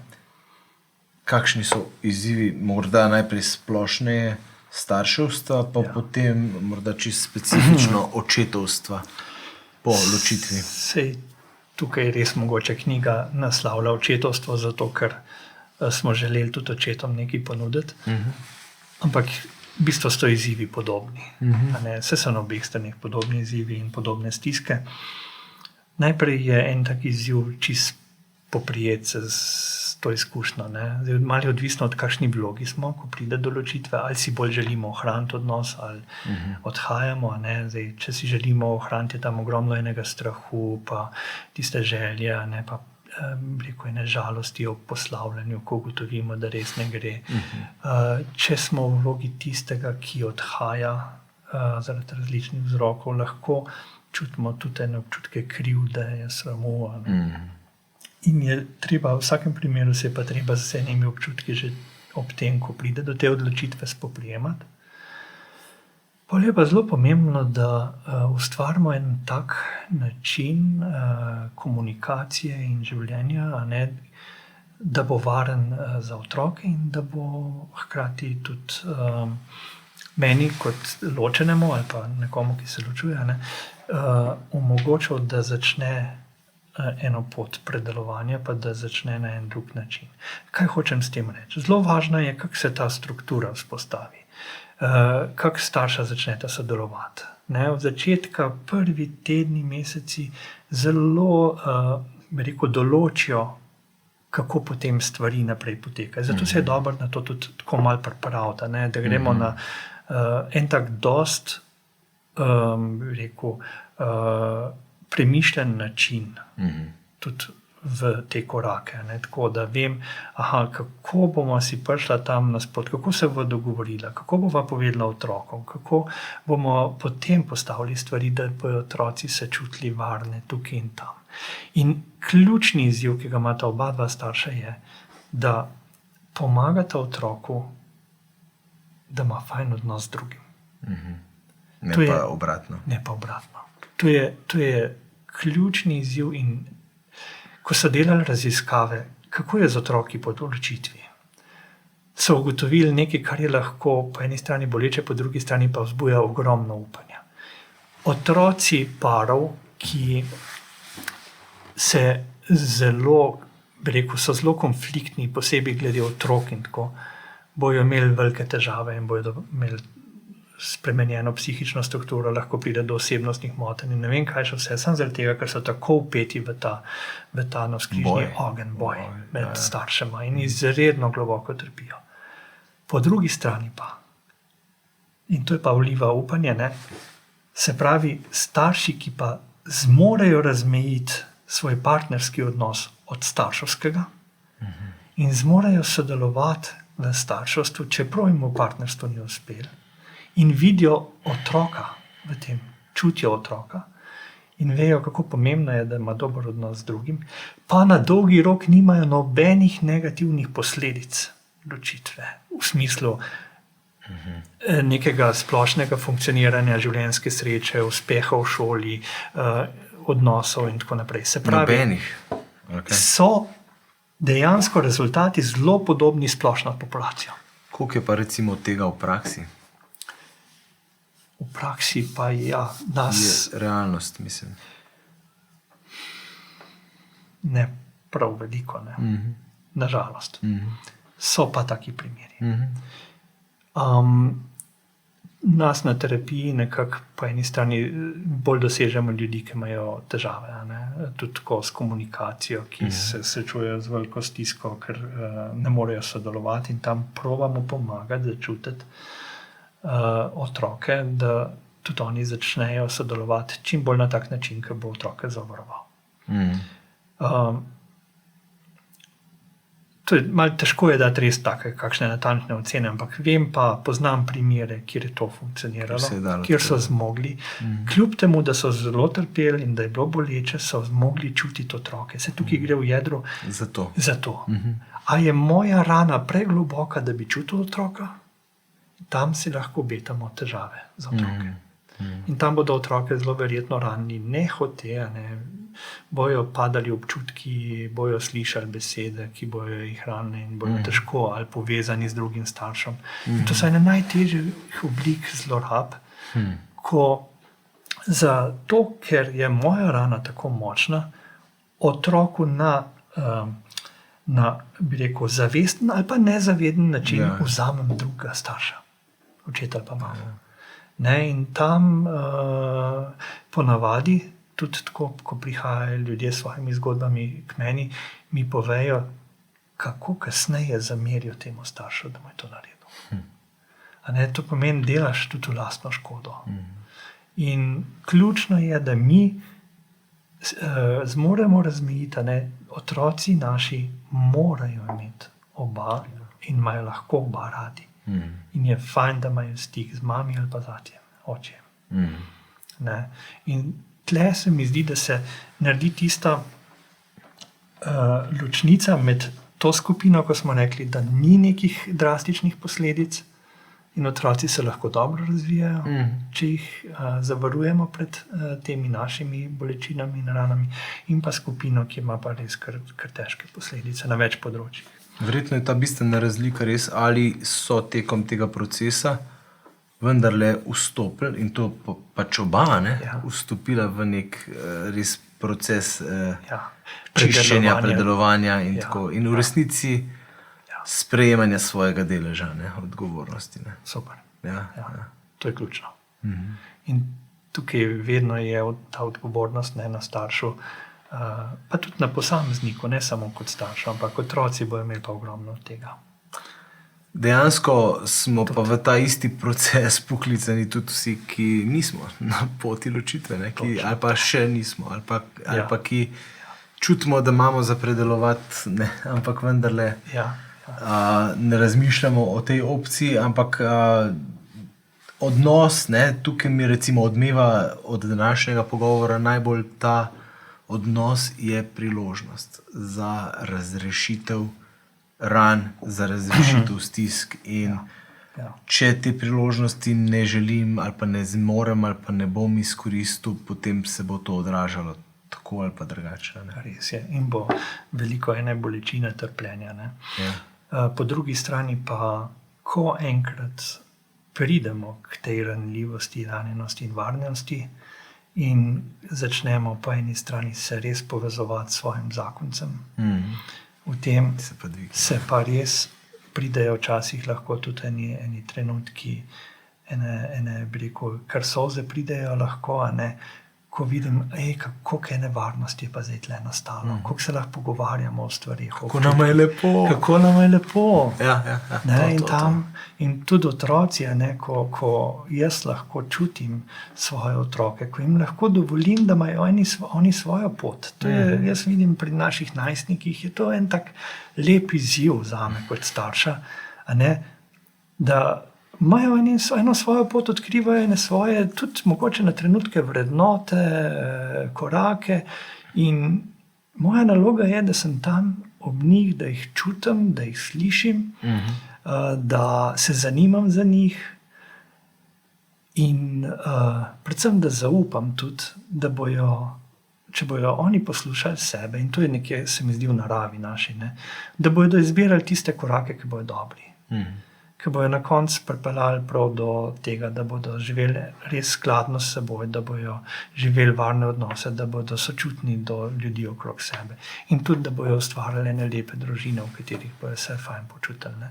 kakšni so izzivi, morda najprej splošneje starševstva, pa potem morda čisto specifično očetovstva po ločitvi.
Sej, tukaj res mogoče knjiga naslavlja očetovstvo, zato ker smo želeli tudi očetom nekaj ponuditi. Ampak v bistvu so izzivi podobni. Vse so na obeh straneh podobni izzivi in podobne stiske. Najprej je en tak izziv čist poprijeti se s to izkušnjo. Malo je odvisno od kakšni vlogi smo, ko pride do ločitve, ali si bolj želimo ohraniti odnos, ali odhajamo. Zdaj, če si želimo ohraniti, je tam ogromno enega strahu, pa tiste želje, pa ene žalosti o poslavljanju, ko ugotovimo, da res ne gre. Če smo v vlogi tistega, ki odhaja zaradi različnih vzrokov, lahko čutimo tudi ene občutke krivde, sramu. In je treba, v vsakem primeru se je pa treba z enimi občutki že ob tem, ko pride do te odločitve, spoprijemati. Potem je pa zelo pomembno, da ustvarimo en tak način komunikacije in življenja, da bo varen za otroke in da bo hkrati tudi meni kot ločenemu ali pa nekomu, ki se ločuje, omogočal, da začne eno pot predelovanja, pa da začne na en drug način. Kaj hočem s tem reči? Zelo važno je, kako se ta struktura vzpostavi, kako starša začneta sodelovati. Od začetka prvi tedni, meseci zelo, določijo, kako potem stvari naprej potekajo. Zato se je dobro na to tudi tako malo pripraviti, da gremo na en tak dost, premišljen način tudi v te korake. Tako da vem, kako bomo si prišla tam nasprot, kako se bo dogovorila, kako bova povedala otrokom, kako bomo potem postavili stvari, da bojo otroci se čutili varne tukaj in tam. In ključni izziv, ki ga imata oba dva starša, je, da pomagata otroku, da ima fajn odnos z drugim.
Ne
To je-
pa obratno.
Ne pa obratno. To je ključni izziv. In ko so delali raziskave, kako je z otroki po odločitvi, so ugotovili nekaj, kar je lahko po eni strani boleče, po drugi strani pa vzbuja ogromno upanja. Otroci parov, ki se zelo, bi rekel, so zelo konfliktni, posebej glede otrok in tako, bojo imeli velike težave in bojo imeli spremenjeno psihično strukturo, lahko pride do osebnostnih motenj in ne vem kaj še vse, samo zaradi tega, ker so tako vpeti v ta navzkrižni boj med staršema in izredno globoko trpijo. Po drugi strani pa, in to je pa vliva upanje, ne, se pravi, starši, ki pa zmorejo razmejiti svoj partnerski odnos od starševskega in zmorejo sodelovati v starševstvu, čeprav jim v partnerstvu ni uspelo, in vidijo otroka v tem, čutijo otroka in vejo, kako pomembno je, da ima dober odnos z drugim, pa na dolgi rok nimajo nobenih negativnih posledic ločitve, v smislu nekega splošnega funkcioniranja življenjske sreče, uspeha v šoli, odnosov in tako naprej. Se pravi,
Nobenih. Okay.
so dejansko rezultati zelo podobni splošno populacijo.
Koliko je pa recimo tega v praksi?
V praksi pa ja, nas
Je realnost, mislim.
ne prav veliko, ne. Nažalost. So pa taki primeri. Nas na terapiji nekako po eni strani bolj dosežemo ljudi, ki imajo težave, a ne? Tudi tako s komunikacijo, ki se srečujejo z veliko stisko, ker ne morejo sodelovati in tam probamo pomagati, začutiti otroke, da tudi oni začnejo sodelovati čim bolj na tak način, ki bo otroke zavaroval. To je malo težko je dati res take kakšne natančne ocene, ampak vem pa, poznam primere, kjer je to funkcioniralo,
Kjer se je dalo
kjer so
to.
zmogli. Kljub temu, da so zelo trpeli in da je bilo boleče, so zmogli čutiti otroke. Se tukaj gre v jedro
Zato.
za to. A je moja rana pregloboka, da bi čutil otroka? Tam si lahko obetamo težave za otroke. In tam bodo otroke zelo verjetno ranili, ne hote, ne. Bojo padali občutki, bojo slišali besede, ki bojo jih ranili in bojo težko ali povezani z drugim staršem. In to so ene najtežjih oblik zlorab, ko zato, ker je moja rana tako močna, otroku na bi rekel, zavesten ali pa nezaveden način vzamem drugega starša, očeta ali pa mamo. Ne, in tam ponavadi, tudi tako, ko prihajajo ljudje s svojimi zgodbami k meni, mi povejo, kako kasneje zamerijo temu staršu, da mu je to naredil. A ne, to pomeni, delaš tudi v lastno škodo. In ključno je, da mi zmoremo razmejiti, a ne, otroci naši morajo imeti oba in imajo lahko oba radi. In je fajn, da imajo stik z mami ali pa z atijem, očem. Ne? In tle se mi zdi, da se naredi tista ločnica med to skupino, ko smo rekli, da ni nekih drastičnih posledic in otroci se lahko dobro razvijajo, če jih zavarujemo pred temi našimi bolečinami in ranami, in pa skupino, ki ima pa res kar težke posledice na več področjih.
Verjetno je ta bistvena razlika res, ali so tekom tega procesa vendarle vstopili, in to pač oba, ne, vstopila v nek res proces čiščenja, predelovanja in tako. In v resnici sprejemanja svojega deleža, ne, odgovornosti. Ne.
Super.
Ja.
To je ključno. In tukaj vedno je ta odgovornost, ne, na staršu, pa tudi na posamezniku, ne samo kot staršu, ampak otroci bojo imeli pa ogromno od tega.
Dejansko smo pa v ta isti proces poklicani tudi vsi, ki nismo na poti ločitve, ne, ali pa še nismo, ali pa ki čutimo, da imamo za predelovati, ne, ampak vendarle ne razmišljamo o tej opciji, ampak odnos, ne, tukaj mi recimo odmeva od današnjega pogovora najbolj ta odnos je priložnost za razrešitev ran, za razrešitev stisk. In če te priložnosti ne želim, ali pa ne zmorem, ali pa ne bom izkoristil, potem se bo to odražalo tako ali pa drugače.
Res je. In bo veliko ene bolečine, trpljenja. Po drugi strani pa, ko enkrat pridemo k tej ranljivosti, ranjenosti in varnosti in začnemo po eni strani se res povezovati s svojim zakoncem, v tem se pa res pridejo včasih lahko tudi eni trenutki, bi rekel, kar solze pridejo lahko, ko vidim, kako je nevarnosti pa zdaj tle nastalo, kako se lahko pogovarjamo o stvarih.
Kako nam je lepo.
Kako nam je lepo.
Ja.
In tudi otroci, ko jaz lahko čutim svoje otroke, ko jim lahko dovolim, da imajo oni svojo pot. To je, jaz vidim pri naših najstnikih, je to en tak lep izziv zame kot starša, da imajo eno svojo pot, odkrivajo ene svoje, tudi mogoče na trenutke vrednote, korake in moja naloga je, da sem tam ob njih, da jih čutim, da jih slišim, da se zanimam za njih in predvsem, da zaupam tudi, da bojo, če bojo oni poslušali sebe, in to je nekje, se mi zdi v naravi naši, da bojo izbirali tiste korake, ki bojo dobri. Ki bojo na koncu pripeljali prav do tega, da bodo živeli res skladno s seboj, da bojo živeli varne odnose, da bodo sočutni do ljudi okrog sebe. In tudi, da bojo ustvarjali ene lepe družine, v katerih bojo se fajn počutili.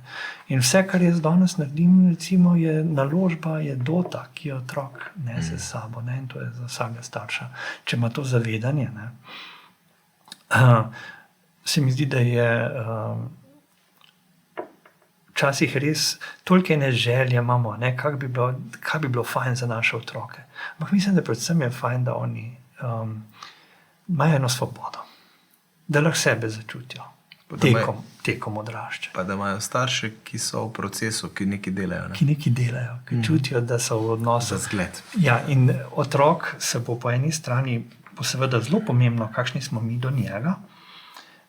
In vse, kar jaz danes naredim, recimo, je naložba, je dota, ki jo otrok nese s sabo. In to je za vsakega starša. Če ima to zavedanje, se mi zdi, da je včasih res toliko ene želje imamo, kaj bi bilo fajn za naše otroke. Ampak mislim, da predvsem je fajn, da oni imajo eno svobodo, da lahko sebe začutijo tekom odraščanja.
Pa da imajo starše, ki so v procesu, ki nekaj delajo.
Ki nekaj delajo, ki čutijo, da so v odnosu.
Za zgled.
Ja, in otrok se bo po eni strani, bo seveda zelo pomembno, kakšni smo mi do njega,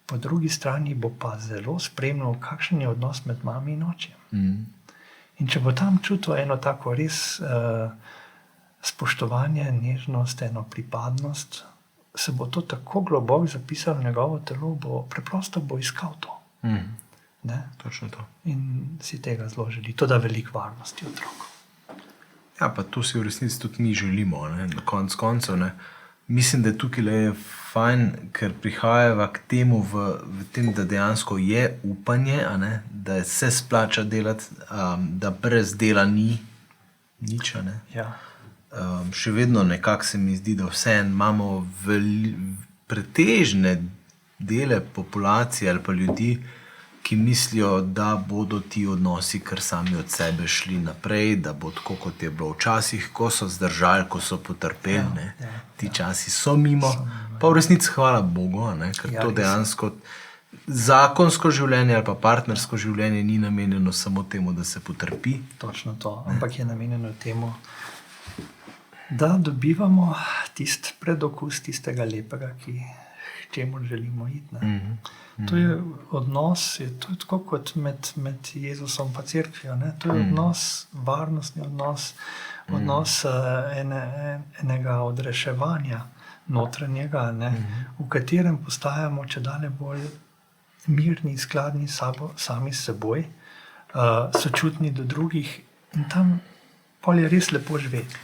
po drugi strani bo pa zelo spremljal, kakšen je odnos med mami in očem. In če bo tam čutil eno tako res spoštovanje, nežnost, eno pripadnost, se bo to tako globoko zapisalo v njegovo telo, preprosto bo iskal to.
Točno to.
In si tega zelo želi. To da veliko varnosti otroku.
Ja, pa to si v resnici tudi mi želimo, na koncu koncev. Mislim, da tukaj je fajn, ker prihajava k temu v tem, da dejansko je upanje, da se splača delati, da brez dela ni nič.
Ja.
Še vedno nekako se mi zdi, da vseeno imamo pretežne dele populacije ali pa ljudi, ki mislijo, da bodo ti odnosi kar sami od sebe šli naprej, da bo tako, kot je bilo včasih, ko so zdržali, ko so potrpeli. Ti časi so mimo, pa v resnici hvala Bogu, ker to dejansko zakonsko življenje ali pa partnersko življenje ni namenjeno samo temu, da se potrpi.
Točno to, ampak je namenjeno temu, da dobivamo tisti predokus tistega lepega, k čemu želimo iti. To je odnos, to je tako kot med Jezusom pa cerkvijo. To je odnos, varnostni odnos enega odreševanja notranjega, v katerem postajamo čedalje bolj mirni, skladni sami s seboj, sočutni do drugih in tam pol je res lepo živeti.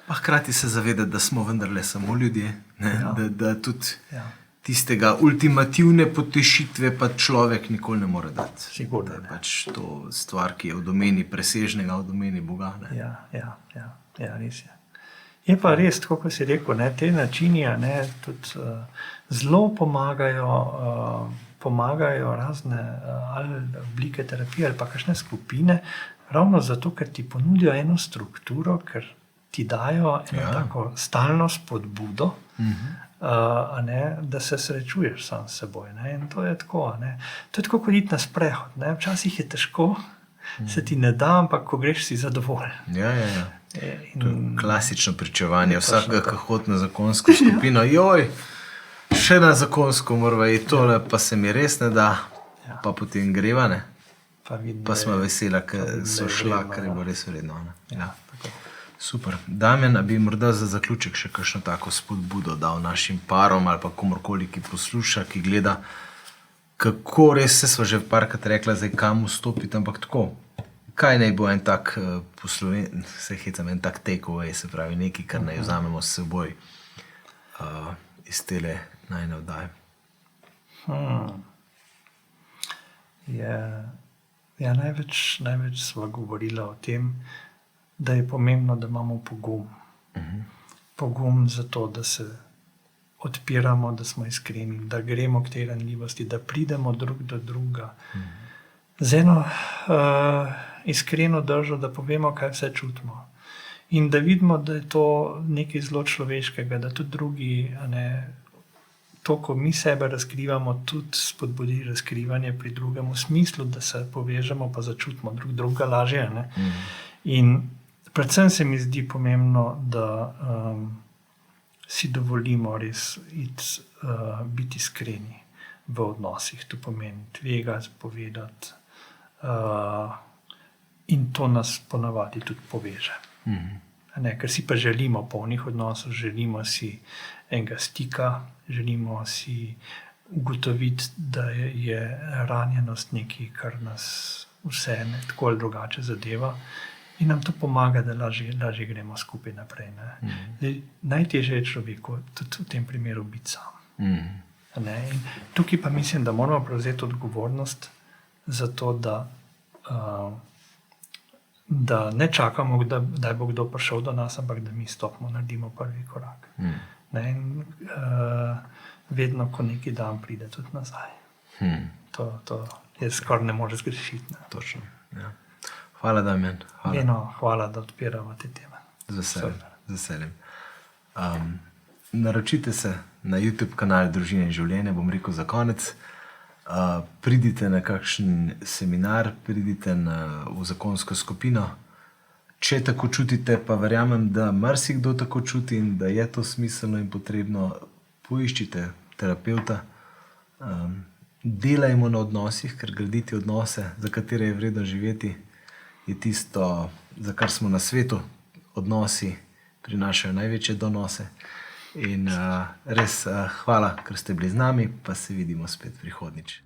Pa hkrati se zavedati, da smo vendarle samo ljudje, da tudi tistega ultimativne potešitve pa človek nikoli ne more dati.
Sigurno
ne. Pač to stvar, ki je v domeni presežnega, v domeni Boga.
Ja, res je. Je pa res, tako kot si rekel, te načini tudi zelo pomagajo razne ali oblike terapije ali pa kakšne skupine, ravno zato, ker ti ponudijo eno strukturo, ker ti dajo eno tako stalno spodbudo, da se srečuješ sam s seboj. In to je tako. To je tako, kot iti na sprehod. Včasih je težko, se ti ne da, ampak ko greš, si zadovoljen.
Ja. To je klasično pričevanje vsakega, ki hodi na zakonsko skupino. Joj, še na zakonsko morava iti tole, pa se mi res ne da.
Ja.
pa potem greva, ne?
Pa, vidim,
Pa smo vesela, ker
vidim, da
so
je
šla,
vredno,
ker je bilo res vredno. Ne?
Ja, tako.
Super. Damjan, a bi morda za zaključek še kakšno tako spodbudo dal našim parom ali pa komorkoli, ki posluša, ki gleda, kako res se sva že parkrat rekla, zdaj kam vstopiti, ampak tako. Kaj naj bo en tak posloven, se hecam, en tak takeaway, se pravi nekaj, kar naj vzamemo s seboj iz tele najne oddaje.
Ja, največ sva govorila o tem, da je pomembno, da imamo pogum. Pogum za to, da se odpiramo, da smo iskreni, da gremo k tej ranljivosti, da pridemo drug do drugega. Z eno iskreno držo, da povemo, kaj vse čutimo. In da vidimo, da je to nekaj zelo človeškega, da tudi drugi, to, ko mi sebe razkrivamo, tudi spodbudi razkrivanje pri drugem, v smislu, da se povežemo, pa začutimo drugega lažje. In predvsem se mi zdi pomembno, da si dovolimo res biti iskreni v odnosih. To pomeni tvegati, povedati. In to nas ponavadi tudi poveže. Ker si pa želimo polnih odnosov, želimo si enega stika, želimo si ugotoviti, da je ranjenost nekaj, kar nas vse tako ali drugače zadeva. In nam to pomaga, da lažje gremo skupaj naprej. Najtežje je človeku tudi v tem primeru biti sam. In tukaj pa mislim, da moramo prevzeti odgovornost za to, da ne čakamo, da bo kdo prišel do nas, ampak da mi stopimo, naredimo prvi korak. In vedno, ko neki dan pride tudi nazaj. To je skoraj ne more zgrešiti.
Točno, ja. Hvala, Damjan.
Hvala, da odpiramo te teme.
Z veseljem. Naročite se na YouTube kanal Družine in življenje, bom rekel za konec. Pridite na kakšen seminar, pridite v zakonsko skupino. Če tako čutite, pa verjamem, da marsikdo tako čuti in da je to smiselno in potrebno, poiščite terapeuta. Delajmo na odnosih, ker graditi odnose, za katere je vredno živeti, je tisto, za kar smo na svetu. Odnosi prinašajo največje donose. In res hvala, ker ste bili z nami, pa se vidimo spet prihodnjič.